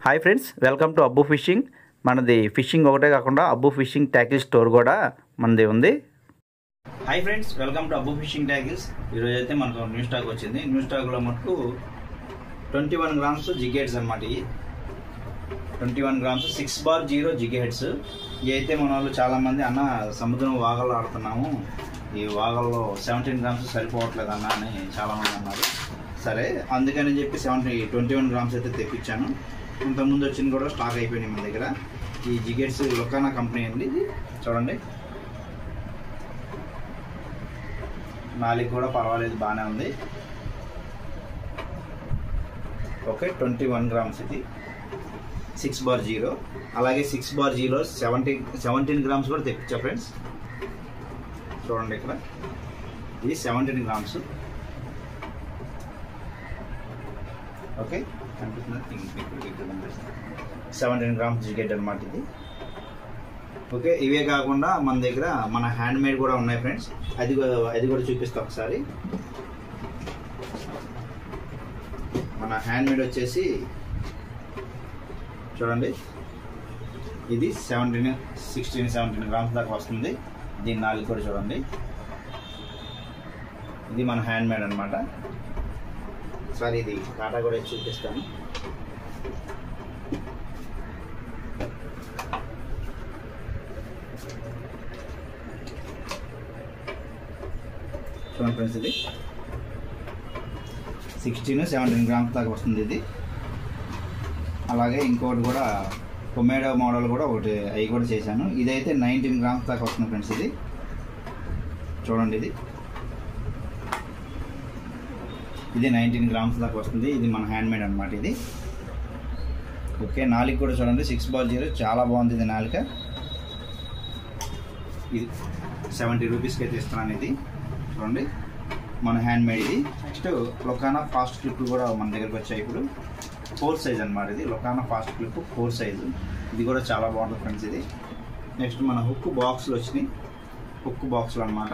Hi friends, welcome to Abbu fishing. మనది fishing ఒకటే కాకుండా అబ్బు ఫిషింగ్ ట్యాకిల్ స్టోర్ కూడా మనది ఉంది. Hi friends, welcome to Abbu fishing tackles. ఈరోజు అయితే మనకు న్యూ స్టాక్ వచ్చింది. న్యూ స్టాక్లో మటుకు 21 గ్రామ్స్ జిగ్ హెడ్స్ అనమాట. ఇవి 21 గ్రామ్స్ 6/0 జిగ్ హెడ్స్. ఇవి అయితే మన వాళ్ళు చాలామంది అన్న సముద్రం వాగల్లో ఆడుతున్నాము, ఈ వాగల్లో 17 గ్రామ్స్ సరిపోవట్లేదు అన్న అని చాలామంది అన్నారు. సరే అందుకని చెప్పి 21 గ్రామ్స్ అయితే తెప్పించాను. ఇంతకుముందు వచ్చింది కూడా స్టాక్ అయిపోయినాయి మన దగ్గర. ఈ జిగెట్స్ లొకానా కంపెనీ అండి. ఇది చూడండి, నాలుగు కూడా పర్వాలేదు, బాగానే ఉంది. ఓకే, 21 గ్రామ్స్ ఇది 6/0. అలాగే 6/0 17 గ్రామ్స్ కూడా తెప్పించా ఫ్రెండ్స్. చూడండి ఇక్కడ ఇది 17 గ్రామ్స్. ఓకే, కనిపిస్తుంది 17 గ్రామ్స్ జిగెట్ అనమాట ఇది. ఓకే, ఇవే కాకుండా మన దగ్గర మన హ్యాండ్ మేడ్ కూడా ఉన్నాయి ఫ్రెండ్స్. అది కూడా చూపిస్తా ఒకసారి. మన హ్యాండ్ మేడ్ వచ్చేసి చూడండి, ఇది 16-17 గ్రామ్స్ దాకా వస్తుంది. దీని నాలుగు కూడా చూడండి, ఇది మన హ్యాండ్ మేడ్ అనమాట. ఒకసారి ఇది కాటా కూడా చూపిస్తాను. చూడండి ఫ్రెండ్స్, ఇది 16-17 గ్రామ్స్ దాకా వస్తుంది ఇది. అలాగే ఇంకోటి కూడా కొమేడో మోడల్ కూడా ఒకటి, అవి కూడా చేశాను. ఇదైతే 19 గ్రామ్స్ దాకా వస్తుంది ఫ్రెండ్స్. ఇది చూడండి, ఇది 19 గ్రామ్స్ దాకా వస్తుంది. ఇది మన హ్యాండ్ మేడ్ అనమాట ఇది. ఓకే, నాలుగు కూడా చూడండి 6/0, చాలా బాగుంది ఇది నాలుక. ఇది 70 రూపీస్కి అయితే ఇస్తున్నాను. ఇది చూడండి మన హ్యాండ్ మేడ్ ఇది. నెక్స్ట్ లొకానా ఫాస్ట్ క్లిప్ కూడా మన దగ్గరకు వచ్చాయి. ఇప్పుడు 4 సైజ్ అనమాట ఇది. లొకానా ఫాస్ట్ క్లిప్ 4 సైజు. ఇది కూడా చాలా బాగుంటుంది ఫ్రెండ్స్ ఇది. నెక్స్ట్ మన హుక్ బాక్స్లు వచ్చినాయి, హుక్ బాక్స్లు అనమాట.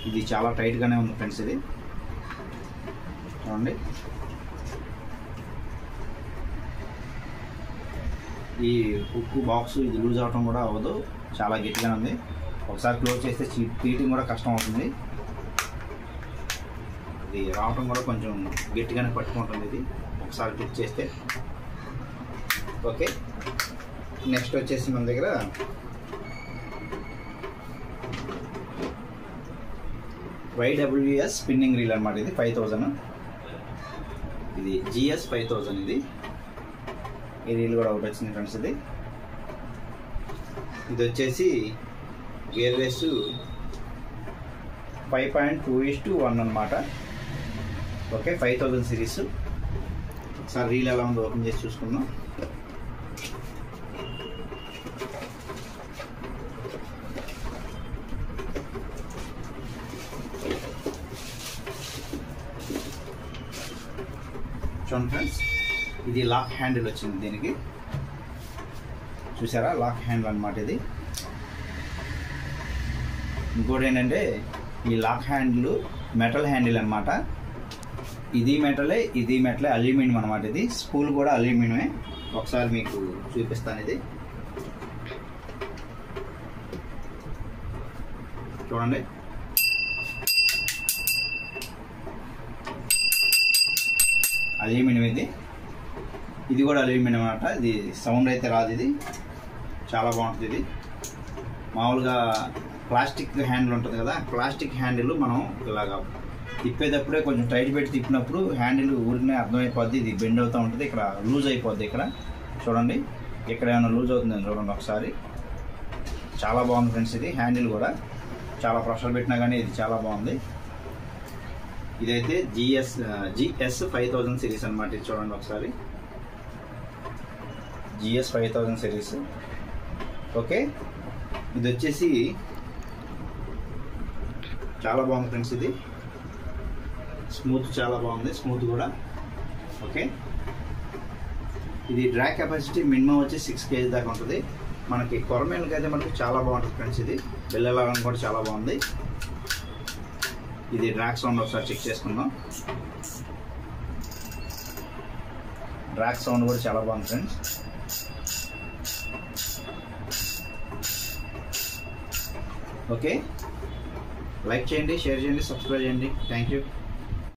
ఇది చాలా టైట్గానే ఉంది ఫ్రెండ్స్ ఇది. చూడండి, ఈ హుక్ బాక్స్ ఇది లూజ్ అవటం కూడా అవ్వదు, చాలా గట్టిగానే ఉంది. ఒకసారి క్లోజ్ చేస్తే తీయటం కూడా కష్టం అవుతుంది. ఇది రావటం కూడా కొంచెం గట్టిగానే పట్టుకుంటుంది ఇది ఒకసారి క్లిక్ చేస్తే. ఓకే, నెక్స్ట్ వచ్చేసి మన దగ్గర YWS స్పిన్నింగ్ రీల్ అనమాట. ఇది 5000. ఇది GS 5000. ఇది ఈ రీల్ కూడా ఒకటి వచ్చింది ఫ్రెండ్స్. ఇది వచ్చేసి గేర్ రేసు 5.2:1 అనమాట. Okay, 5000 series. ఒకసారి రీల్ ఎలా ఉందో ఓపెన్ చేసి చూసుకుందాం. చూడండి ఫ్రెండ్స్, ఇది లాక్ హ్యాండిల్ వచ్చింది దీనికి. చూసారా, లాక్ హ్యాండిల్ అనమాట ఇది. ఇంకోటి ఏంటంటే ఈ లాక్ హ్యాండిల్ మెటల్ హ్యాండిల్ అనమాట. ఇది మెటలే అల్యూమినియం అనమాట. ఇది స్పూల్ కూడా అల్యూమినియమే. ఒకసారి మీకు చూపిస్తాను. ఇది చూడండి, అల్యూమినియం ఇది కూడా అల్యూమినియం అనమాట. ఇది సౌండ్ అయితే రాదు, ఇది చాలా బాగుంటుంది. ఇది మామూలుగా ప్లాస్టిక్ హ్యాండిల్ ఉంటుంది కదా, ప్లాస్టిక్ హ్యాండిల్ మనం ఇలాగా తిప్పేటప్పుడే కొంచెం టైట్ పెట్టి తిప్పినప్పుడు హ్యాండిల్ ఊరికనే అర్థమైపోద్ది, ఇది బెండ్ అవుతూ ఉంటుంది, ఇక్కడ లూజ్ అయిపోద్ది. ఇక్కడ చూడండి, ఇక్కడ ఏమైనా లూజ్ అవుతుందని చూడండి ఒకసారి. చాలా బాగుంది ఫ్రెండ్స్ ఇది. హ్యాండిల్ కూడా చాలా ప్రెషర్ పెట్టినా కానీ ఇది చాలా బాగుంది. ఇదైతే GS 5000 సిరీస్ అనమాట. ఇది చూడండి ఒకసారి, GS 5000 సిరీస్. ఓకే, ఇది వచ్చేసి చాలా బాగుంది ఫ్రెండ్స్. ఇది స్మూత్, చాలా బాగుంది స్మూత్ కూడా. ఓకే, ఇది డ్రాగ్ కెపాసిటీ మినిమం వచ్చి 6 kg దాకా ఉంటుంది. మనకి కొరమేళ్ళకి అయితే మనకి చాలా బాగుంటుంది ఫ్రెండ్స్. ఇది బిల్లలాగా కూడా చాలా బాగుంది. ఇది డ్రాక్ సౌండ్ ఒకసారి చెక్ చేసుకుందాం. డ్రాక్ సౌండ్ కూడా చాలా బాగుంది ఫ్రెండ్స్. ఓకే, లైక్ చేయండి, షేర్ చేయండి, సబ్స్క్రైబ్ చేయండి. Thank you.